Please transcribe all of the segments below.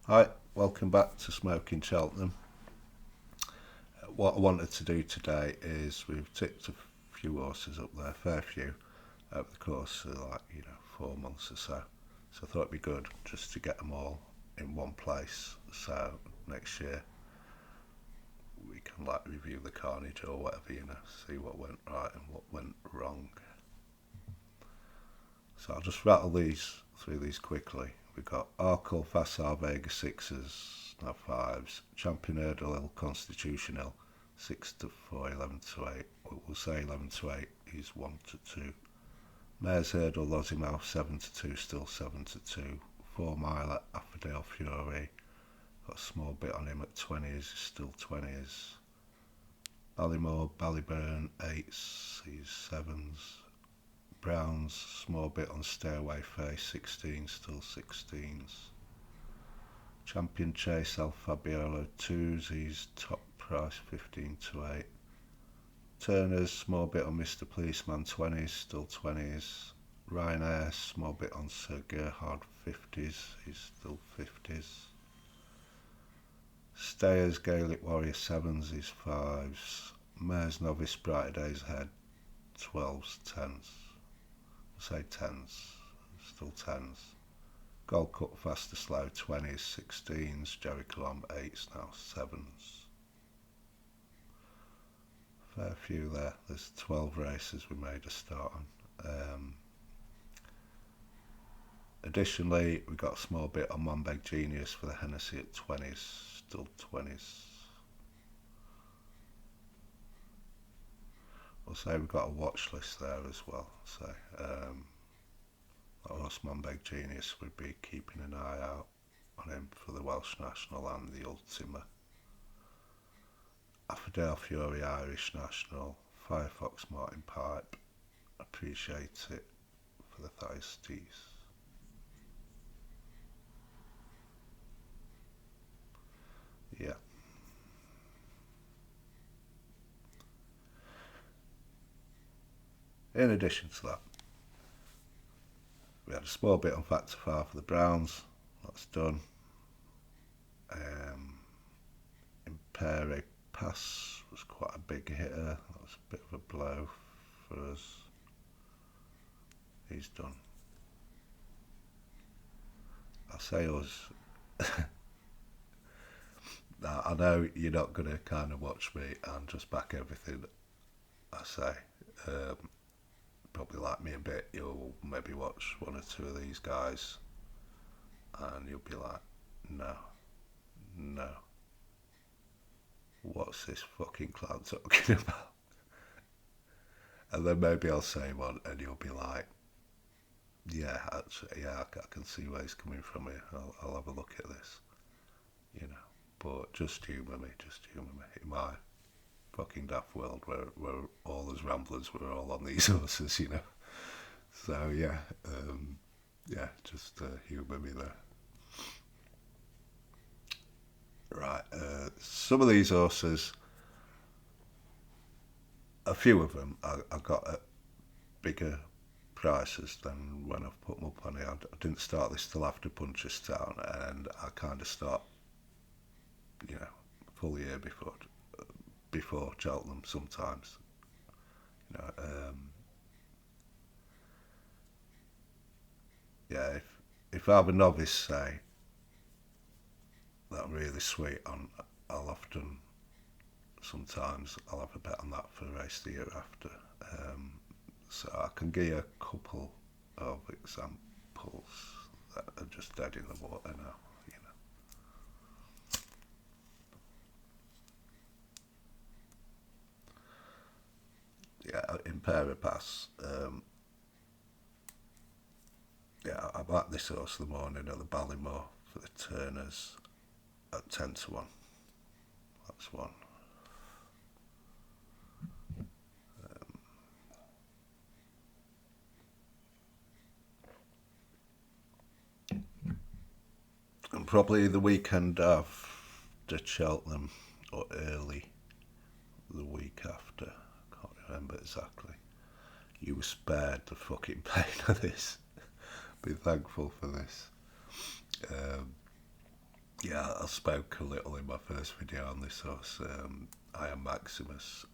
Hi, welcome back to Smoking Cheltenham. What I wanted to do today is we've ticked a few horses up there, fair few, over the course of 4 months or so. So I thought it'd be good just to get them all in one place. So next year we can review the carnage or whatever, see what went right and what went wrong. So I'll just rattle these through these quickly. We've got Arkle, Vassar, Vega sixes, now fives. Champion Hurdle, Il Constitutional, 6 to 4, 11 to 8. We'll say 11 to 8, he's 1 to 2. Mares Hurdle, Losimouth, 7 to 2, still 7 to 2. 4 Mile at Affordale Fury, got a small bit on him at 20s, still 20s. Ballymore, Ballyburn, 8s, he's 7s. Browns, small bit on Stairway Face, 16, still 16s. Champion Chase, El Fabiolo, 2s, he's top price, 15 to 8. Turner's, small bit on Mr. Policeman, 20s, still 20s. Ryanair, small bit on Sir Gerhard, 50s, he's still 50s. Stayers, Gaelic Warrior, 7s, he's 5s. Mares Novice, Brighter Days Ahead, 12s, 10s. Say 10s, still 10s. Gold Cup Faster Slow, 20s, 16s. Jerry Colomb, 8s now, 7s. Fair few there. There's 12 races we made a start on. Additionally, we got a small bit on Monbeg Genius for the Hennessy at 20s, still 20s. We'll say we've got a watch list there as well. So horse Monbeg Genius would be keeping an eye out on him for the Welsh National and the Ultima. Affordale Fury Irish National, Firefox Martin Pipe, appreciate it for the Thyestes. Yeah. In addition to that, we had a small bit on Factor Far for the Browns. That's done. Impere Pass was quite a big hitter. That was a bit of a blow for us. He's done. I say us. I know you're not going to kind of watch me and just back everything I say. Probably like me a bit, you'll maybe watch one or two of these guys and you'll be like, no, no, what's this fucking clown talking about? And then maybe I'll say one and you'll be like, yeah, actually, yeah, I can see where he's coming from here. I'll have a look at this, you know. But just humour me, in my fucking daft world where all us ramblers were all on these horses, you know. So yeah, just humour me there. Right, some of these horses, a few of them, I got at bigger prices than when I've put them up on it. I didn't start this till after Punchestown, and I kind of start, full year before Cheltenham sometimes. You know, yeah, if I have a novice say that I'm really sweet on, I'll often sometimes I'll have a bet on that for the race the year after. So I can give you a couple of examples that are just dead in the water now. Yeah, in Pass. Yeah, I backed this horse the morning at the Ballymore for the Turners at 10 to 1. That's one. And probably the weekend after Cheltenham, or early the week after. I can't remember exactly. You were spared the fucking pain of this. Be thankful for this. Um, Yeah, I spoke a little in my first video on this horse. I am Maximus.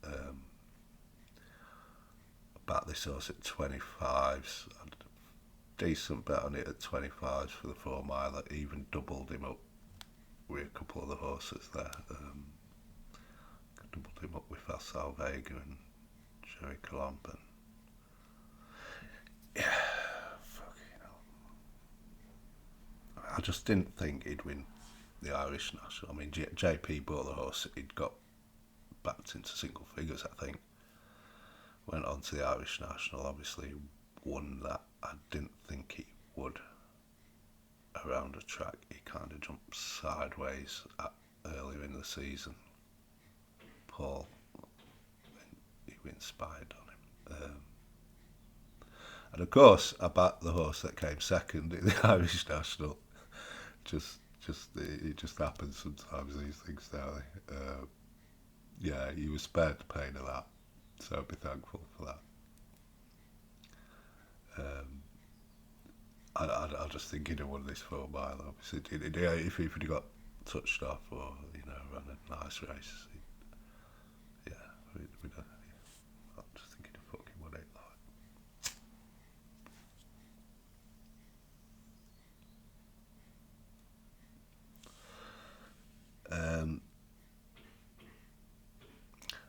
About this horse at 25s. I had a decent bet on it at 25s for the 4 mile. I even doubled him up with a couple of the horses there. Doubled him up with Facile Vega and Jerry Colombo. Yeah, fucking hell. I just didn't think he'd win the Irish National. I mean, JP bought the horse. He'd got backed into single figures, I think. Went on to the Irish National, obviously won that. I didn't think he would around the track. He kind of jumped sideways earlier in the season. Paul, he inspired on him. And of course, I backed the horse that came second in the Irish National. It just happens sometimes, these things, don't they? Yeah, he was spared the pain of that, so I'd be thankful for that. I just think he'd have won this 4 mile. Obviously, if he'd got touched off or run a nice race, I just think he'd have fucking won it.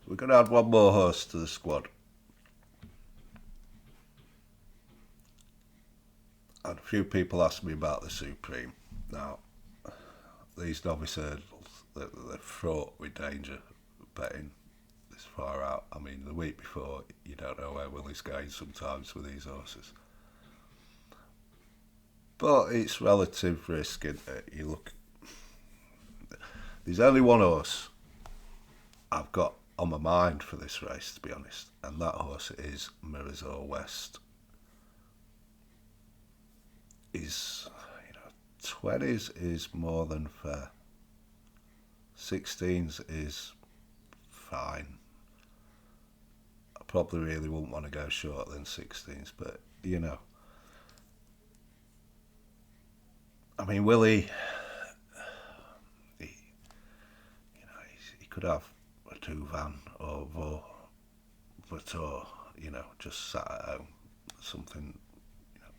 We're going to add one more horse to the squad. And a few people asked me about the Supreme. Now, these novice hurdles, they're fraught with danger betting this far out. I mean, the week before, you don't know where Willie's going sometimes with these horses. But it's relative risk, isn't it? You look, there's only one horse I've got on my mind for this race, to be honest, and that horse is Mirazor West. Is 20s is more than fair. 16s is fine. I probably really wouldn't want to go shorter than 16s, but I mean, Willie, he could have a Tuvan or Vator, just sat at home, something.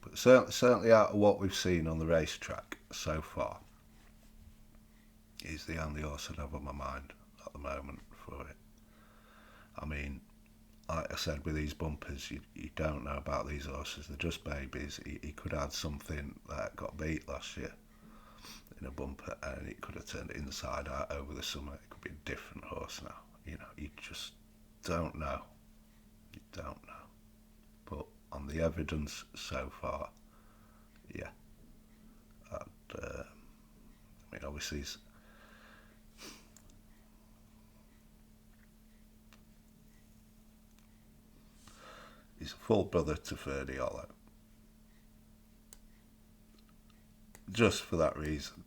But certainly out of what we've seen on the racetrack so far, he's the only horse I have on my mind at the moment for it. I mean, like I said, with these bumpers, you don't know about these horses. They're just babies. He could add something that got beat last year in a bumper, and it could have turned inside out over the summer. It could be a different horse now. You just don't know. You don't know. But on the evidence so far, yeah. And, I mean, obviously, he's a full brother to Ferdy Hollow. Just for that reason.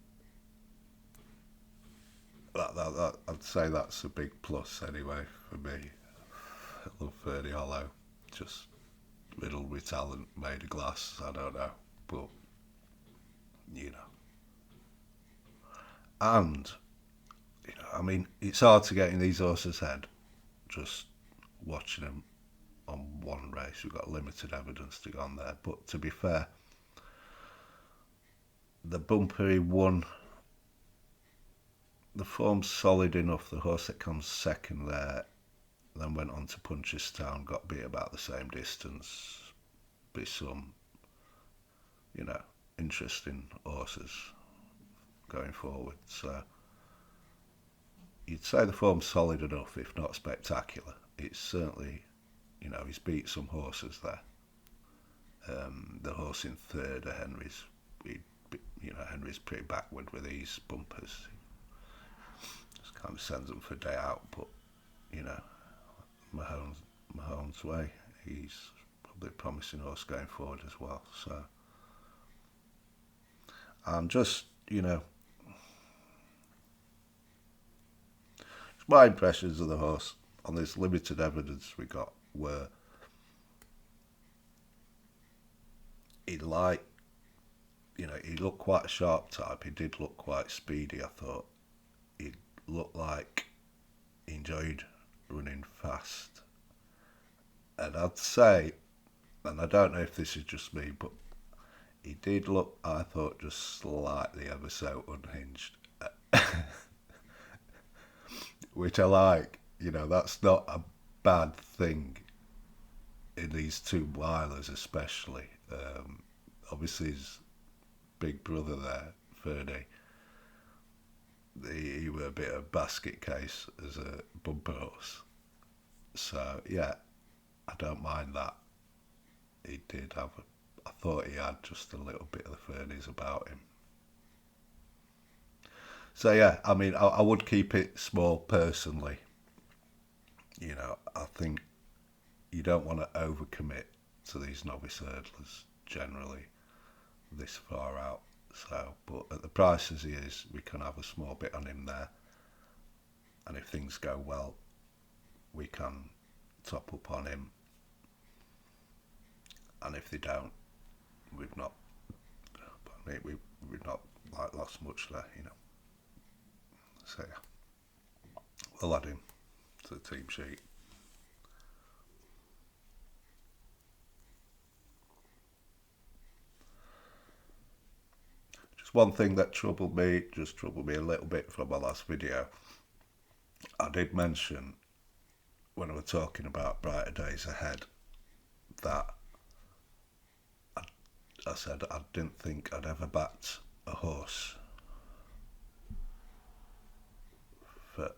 That I'd say that's a big plus anyway for me. I love Ferdy Hollow. Just riddled with talent, made of glass, I don't know, but and I mean, it's hard to get in these horses' head just watching them on one race. We've got limited evidence to go on there, but to be fair, the bumper he won, the form's solid enough. The horse that comes second there then went on to Punchestown, got beat about the same distance. Be some, interesting horses going forward. So you'd say the form's solid enough, if not spectacular. It's certainly, he's beat some horses there. The horse in third, Henry's, Henry's pretty backward with these bumpers. Just kind of sends them for a day out, but Mahomes' way. He's probably a promising horse going forward as well. So I'm just, my impressions of the horse on this limited evidence we got were he he looked quite a sharp type. He did look quite speedy, I thought. He looked like he enjoyed running fast. And I'd say, and I don't know if this is just me, but he did look, I thought, just slightly ever so unhinged. Which I like. That's not a bad thing in these two milers, especially. Obviously, his big brother there, Fernie, he were a bit of a basket case as a bumper horse. So, yeah, I don't mind that. He did have I thought he had just a little bit of the Fernies about him. So, yeah, I mean, I would keep it small personally. I think you don't want to overcommit to these novice hurdlers generally this far out. So, but at the price as he is, we can have a small bit on him there. And if things go well, we can top up on him. And if they don't, we've not, we've not like lost much there. So yeah, we'll add him to the team sheet. Just one thing that troubled me a little bit from my last video. I did mention when I was talking about brighter days ahead that I said I didn't think I'd ever backed a horse for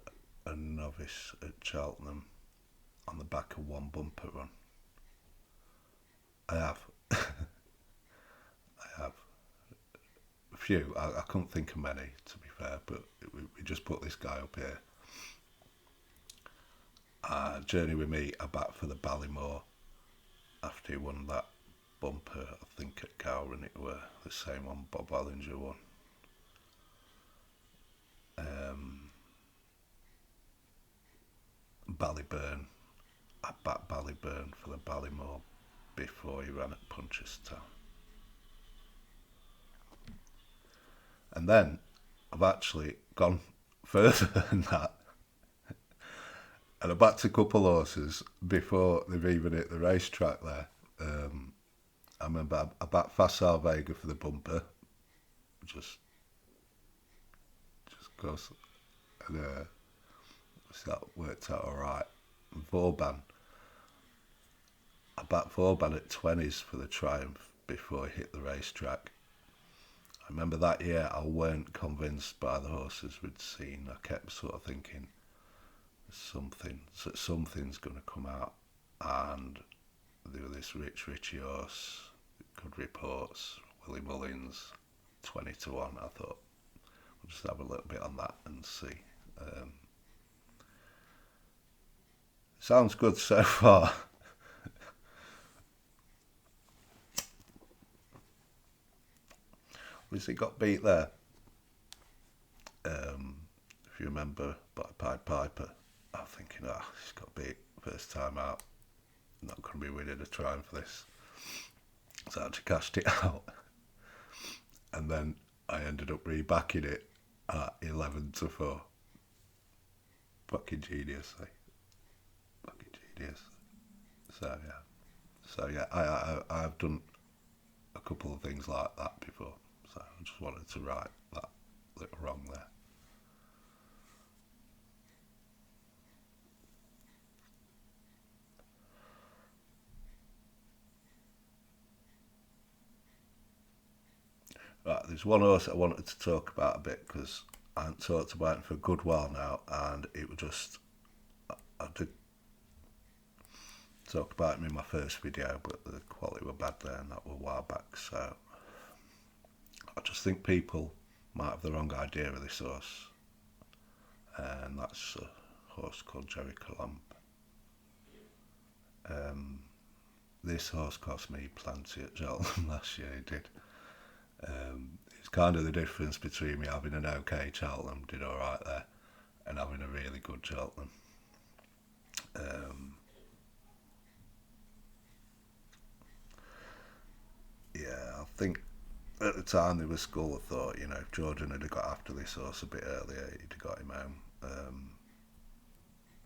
a novice at Cheltenham on the back of one bumper run. I have. I have. A few. I couldn't think of many, to be fair, but we just put this guy up here. Journey with me, I backed for the Ballymore after he won that bumper, I think at Gowran it were, the same one Bob Wallinger won. Ballyburn, I backed Ballyburn for the Ballymore before he ran at Punchestown. And then I've actually gone further than that. And I backed a couple of horses before they've even hit the racetrack there. I remember I backed Fassar Vega for the bumper. Just goes. And that worked out alright. Vauban. I backed Vauban at 20s for the Triumph before he hit the racetrack. I remember that year I weren't convinced by the horses we'd seen. I kept sort of thinking something's going to come out, and there was this Richie horse, good reports, Willie Mullins, 20-1. I thought we'll just have a little bit on that and see. Sounds good so far. Obviously got beat there. If you remember, by Pied Piper. I'm thinking, he's got beat first time out. Not going to be winning a Triumph for this. So I actually cashed it out. And then I ended up rebacking it at 11-4. Fucking genius, eh? Fucking genius. So yeah, I've done a couple of things like that before. So I just wanted to right that little wrong there. Right, there's one horse I wanted to talk about a bit because I haven't talked about it for a good while now, and it was just, I did talk about him in my first video, but the quality were bad there, and that was a while back. So I just think people might have the wrong idea of this horse, and that's a horse called Jerry Colomb. This horse cost me plenty at Cheltenham last year. It did. It's kind of the difference between me having an okay Cheltenham, did alright there, and having a really good Cheltenham. Yeah, I think at the time they were school of thought, if Jordan had got after this horse a bit earlier, he'd have got him home.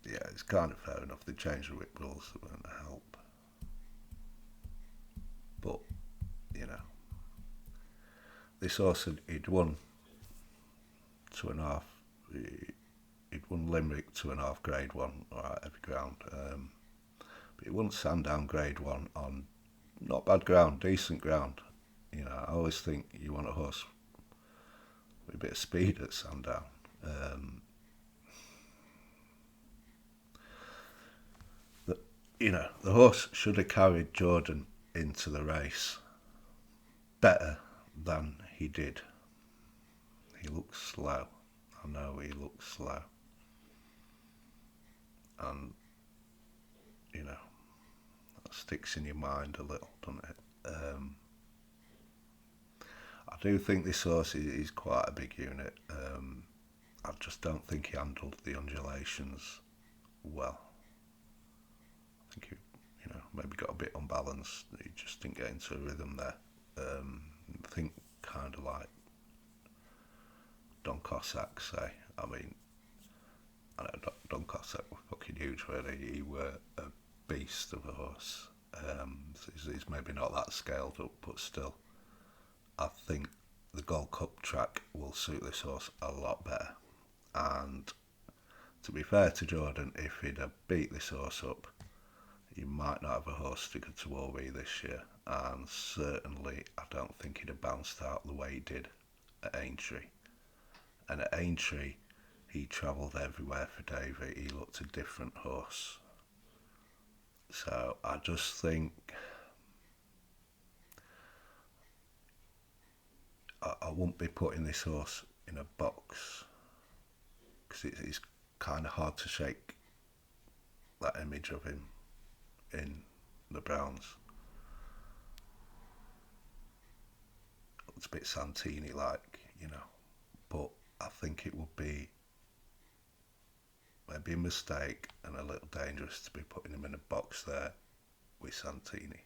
Yeah, it's kind of fair enough. They changed the whip rules, that weren't a help. But, you know, this horse, he'd won 2.5. He'd won Limerick 2.5 grade 1, alright, every ground. But he won Sandown grade 1 on not bad ground, decent ground. I always think you want a horse with a bit of speed at Sandown. The horse should have carried Jordan into the race better than he did. He looks slow. I know he looks slow. And, that sticks in your mind a little, doesn't it? I do think this horse is quite a big unit. I just don't think he handled the undulations well. I think he, maybe got a bit unbalanced. He just didn't get into a rhythm there. I think kind of like Don Cossack say. I mean, I know Don Cossack was fucking huge, really. He were a beast of a horse. He's maybe not that scaled up, but still, I think the Gold Cup track will suit this horse a lot better. And to be fair to Jordan, if he'd have beat this horse up, he might not have a horse sticking to Orwee this year. And certainly, I don't think he'd have bounced out the way he did at Aintree. And at Aintree, he travelled everywhere for Davy. He looked a different horse. So I just think I wouldn't be putting this horse in a box because it's kind of hard to shake that image of him in the Browns. It's a bit Santini-like, but I think it would be maybe a mistake and a little dangerous to be putting him in a box there with Santini.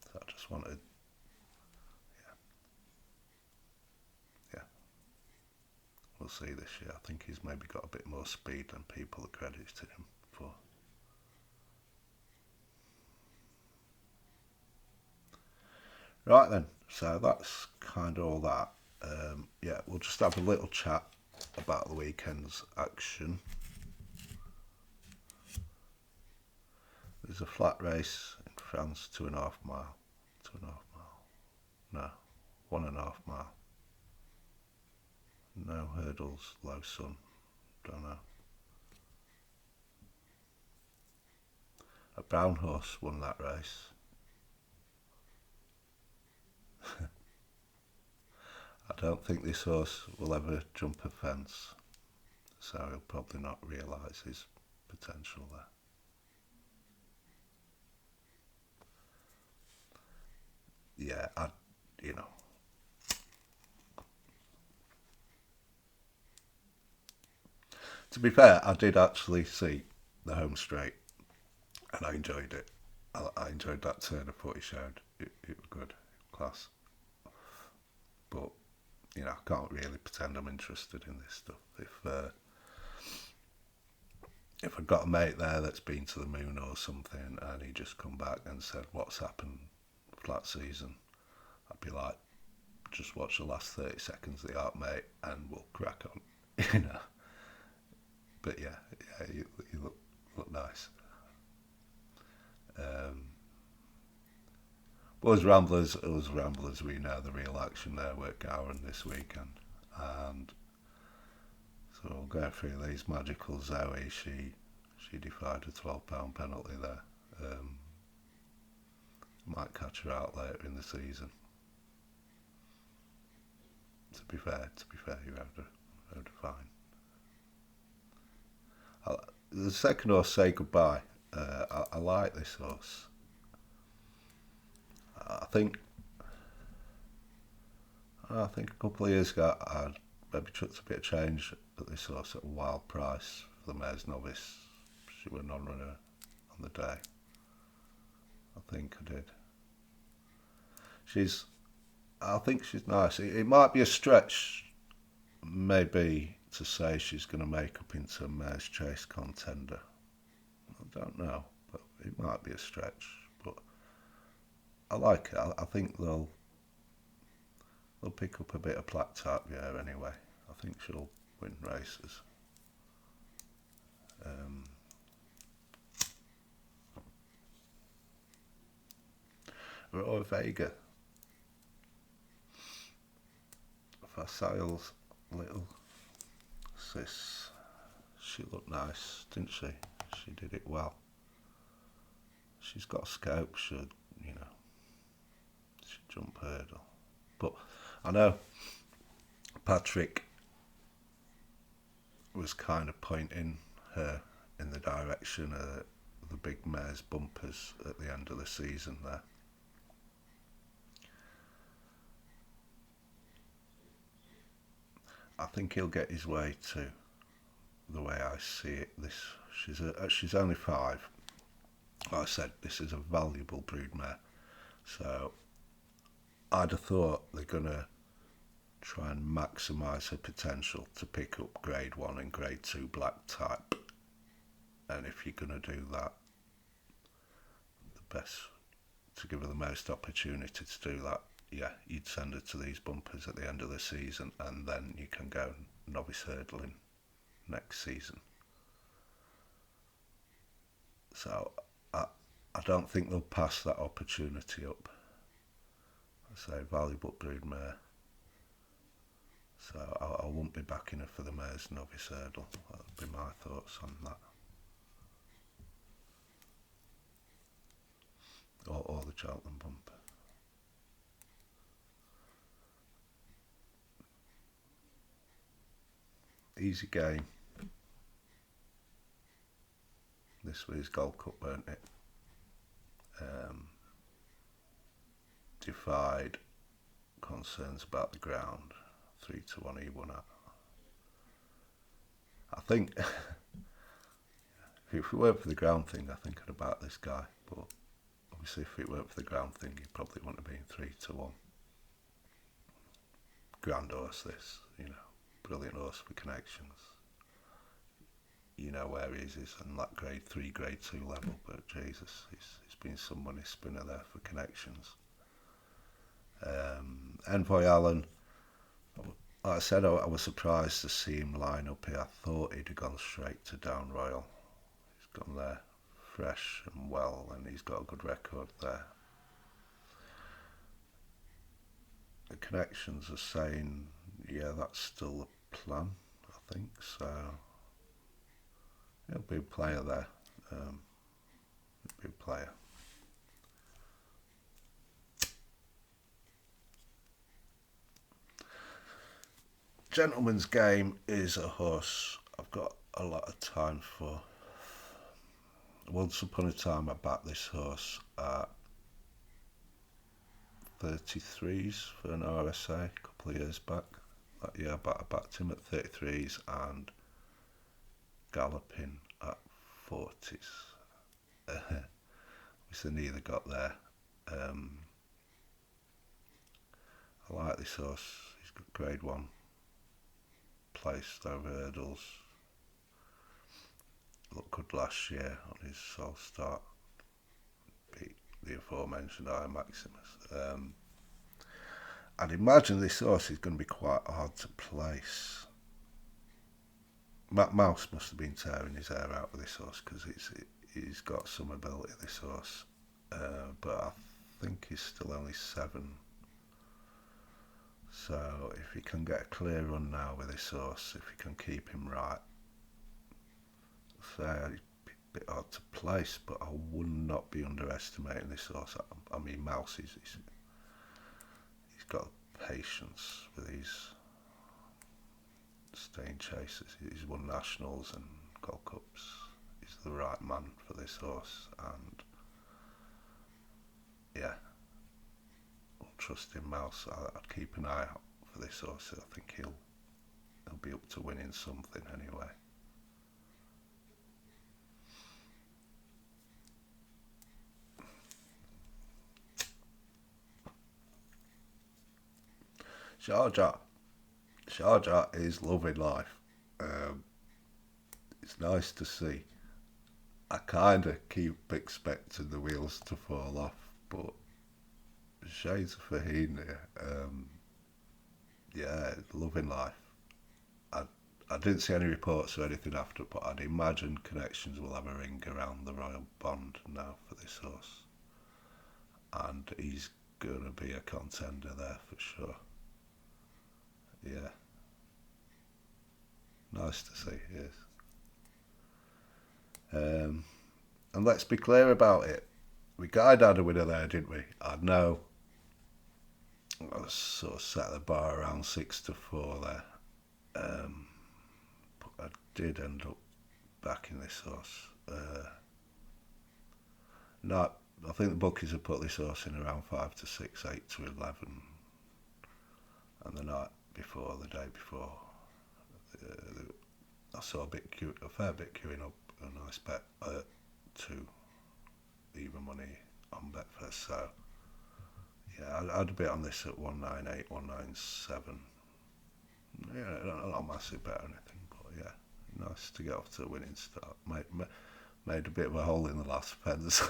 So I just wanted, yeah, we'll see this year. I think he's maybe got a bit more speed than people are credited him for. Right then, so that's kind of all that. Yeah, we'll just have a little chat about the weekend's action. There's a flat race in France, 2.5 mile. 2.5 mile. No, 1.5 mile. No hurdles, low sun. Don't know. A brown horse won that race. I don't think this horse will ever jump a fence, so he'll probably not realise his potential there. Yeah, to be fair, I did actually see the home straight, and I enjoyed it. I enjoyed that turn of foot he showed. It was good, class. But I can't really pretend I'm interested in this stuff. If I've got a mate there that's been to the moon or something, and he just come back and said, "What's happened flat season?" I'd be like, "Just watch the last 30 seconds of the art, mate, and we'll crack on." But yeah, you look nice. But as Ramblers, we know the real action there at Gowan this weekend, and so we'll go through these magical Zoe. She defied a £12 penalty there. Might catch her out later in the season. To be fair, you have to fine. The second horse, Say Goodbye. I like this horse. I think a couple of years ago I maybe chucked a bit of change at this horse at a wild price for the Mares Novice. She was a non-runner on the day. I think I did. I think she's nice. It might be a stretch, maybe, to say she's going to make up into a Mare's Chase contender. I don't know, but it might be a stretch. But I like it. I think they'll pick up a bit of plaque type here anyway. I think she'll win races. Roy Vega, Facile's little sis. She looked nice, didn't she? She did it well. She's got a scope, should jump hurdle. But I know Patrick was kind of pointing her in the direction of the big mare's bumpers at the end of the season there. I think he'll get his way too, the way I see it. She's only 5. Like I said, this is a valuable broodmare, so I'd have thought they're gonna try and maximise her potential to pick up grade 1 and grade 2 black type. And if you're gonna do that, the best to give her the most opportunity to do that, yeah, you'd send her to these bumpers at the end of the season, and then you can go novice hurdling next season. So I don't think they'll pass that opportunity up. I say valuable broodmare. So I won't be backing her for the mare's novice hurdle. That would be my thoughts on that. Or the Cheltenham bumper. Easy game. This was Gold Cup, weren't it? Defied concerns about the ground. 3-1 he won at. I think if it weren't for the ground thing, I think I'd have backed this guy. But obviously, if it weren't for the ground thing, he probably wouldn't have been 3-1. Grand horse, this, brilliant horse for connections. You know where he is on that grade 3, grade 2 level, but Jesus, he's been some money spinner there for connections. Envoy Allen, like I said, I was surprised to see him line up here. I thought he'd have gone straight to Down Royal. He's gone there fresh and well, and he's got a good record there. The connections are saying, yeah, that's still the plan, I think, so he'll be a player there. He'll be a player. Gentleman's Game is a horse I've got a lot of time for. Once upon a time I backed this horse at 33s for an RSA a couple of years back. I backed him at 33s and galloping at 40s. Which they neither got there. I like this horse. He's got grade 1. Placed over hurdles. Looked good last year on his sole start. Beat the aforementioned I Maximus. I'd imagine this horse is going to be quite hard to place. Mouse must have been tearing his hair out with this horse because he's got some ability, this horse. But I think he's still only 7. So if you can get a clear run now with this horse, if you can keep him right, it'd be a bit hard to place, but I would not be underestimating this horse. I mean, Mouse, he's got patience with these staying chases. He's won nationals and Gold Cups. He's the right man for this horse, and yeah, trust in Mouse. I'd keep an eye out for this horse. I think he'll be up to winning something anyway. Sharjah. Sharjah is loving life. Um, it's nice to see. I kind of keep expecting the wheels to fall off, but shades of Faheen here. Yeah, loving life. I, I didn't see any reports or anything after, but I'd imagine connections will have a ring around the royal bond now for this horse, and he's gonna be a contender there for sure. Yeah, nice to see. Yes. Um, and let's be clear about it. We guide had a winner there, didn't we? I know. I was sort of set the bar around 6-4 there. Um, but I did end up backing this horse. No, I think the bookies have put this horse in around 5-6, 8-11, and the night before, the day before, I saw a fair bit queuing up, a nice bet to even money on Betfair. So yeah, I'd a bit on this at 198, 197. Yeah, not a massive bet or anything, but yeah, nice to get off to a winning start. Made a bit of a hole in the last pence,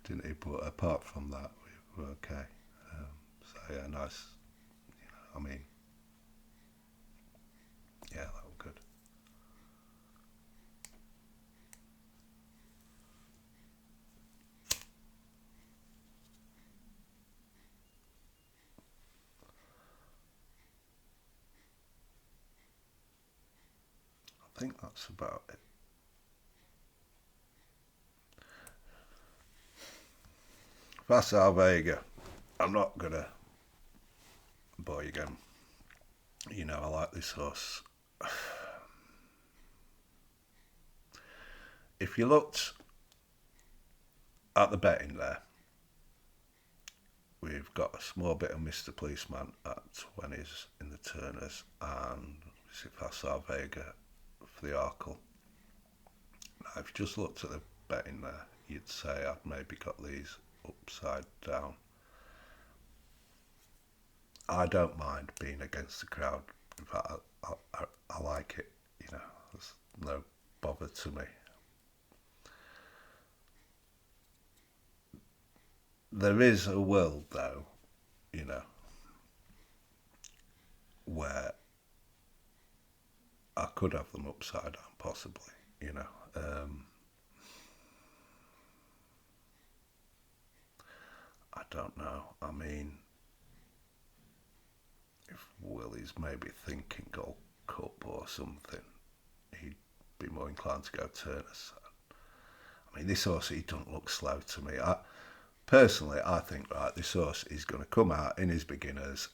didn't he? But apart from that, we were okay. So yeah, nice. I mean, yeah, that was good. I think that's about it. Vassal Vega. I'm not gonna bore you again. You know, I like this horse. If you looked at the betting there, we've got a small bit of Mr. Policeman at 20s in the Turners, and is it Vassal Vega for the Arkle. Now, if you just looked at the betting there, you'd say I've maybe got these upside down. I don't mind being against the crowd. In fact, I like it. You know, there's no bother to me. There is a world, though, you know, where I could have them upside down, possibly. You know, I don't know. I mean, if Willie's maybe thinking Gold Cup or something, he'd be more inclined to go Turners. I mean, this horse, he don't look slow to me. Personally, I think, right, this horse is going to come out in his beginners.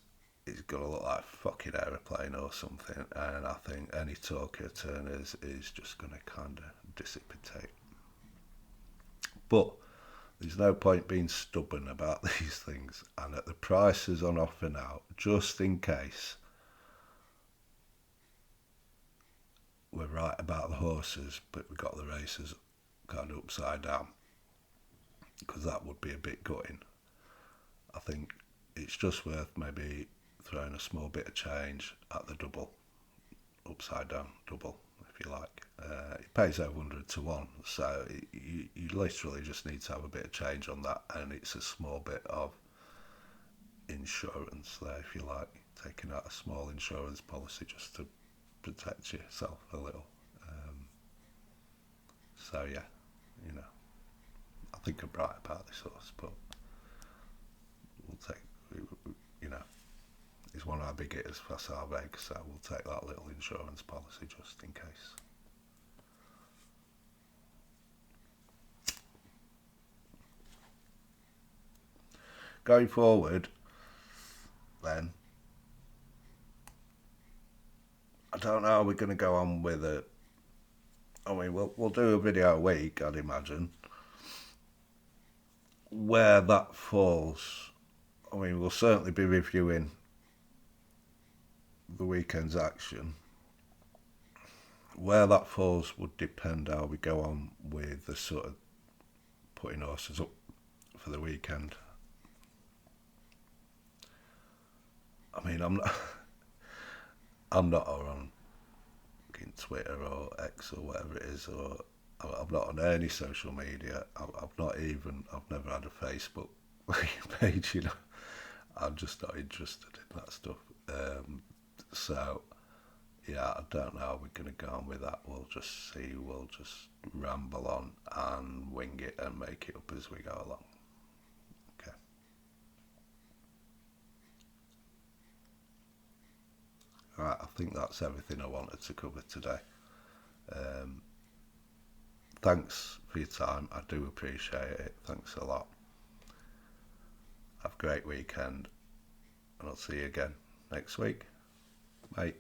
He's going to look like a fucking aeroplane or something. And I think any talk of Turners is just going to kind of dissipate. But there's no point being stubborn about these things. And at the prices on offer now, just in case we're right about the horses, but we've got the races kind of upside down, because that would be a bit gutting. I think it's just worth maybe throwing a small bit of change at the double, upside down double, if you like. It pays over 100 to 1, so you literally just need to have a bit of change on that, and it's a small bit of insurance there, if you like, taking out a small insurance policy just to protect yourself a little. So yeah, you know, I think I'm right about this horse, but we'll take, you know, he's one of our big hitters for Sarveg, so we'll take that little insurance policy just in case. Going forward, then, I don't know how we're going to go on with it. I mean, we'll do a video a week, I'd imagine. Where that falls, I mean, we'll certainly be reviewing the weekend's action. Where that falls would depend how we go on with the sort of putting horses up for the weekend. I mean, I'm not on Twitter or X or whatever it is, or I'm not on any social media. I've never had a Facebook page, you know. I'm just not interested in that stuff. So, yeah, I don't know how we're going to go on with that. We'll just see. We'll just ramble on and wing it and make it up as we go along. Okay. All right, I think that's everything I wanted to cover today. Um, Thanks for your time. I do appreciate it. Thanks a lot. Have a great weekend, and I'll see you again next week. Bye.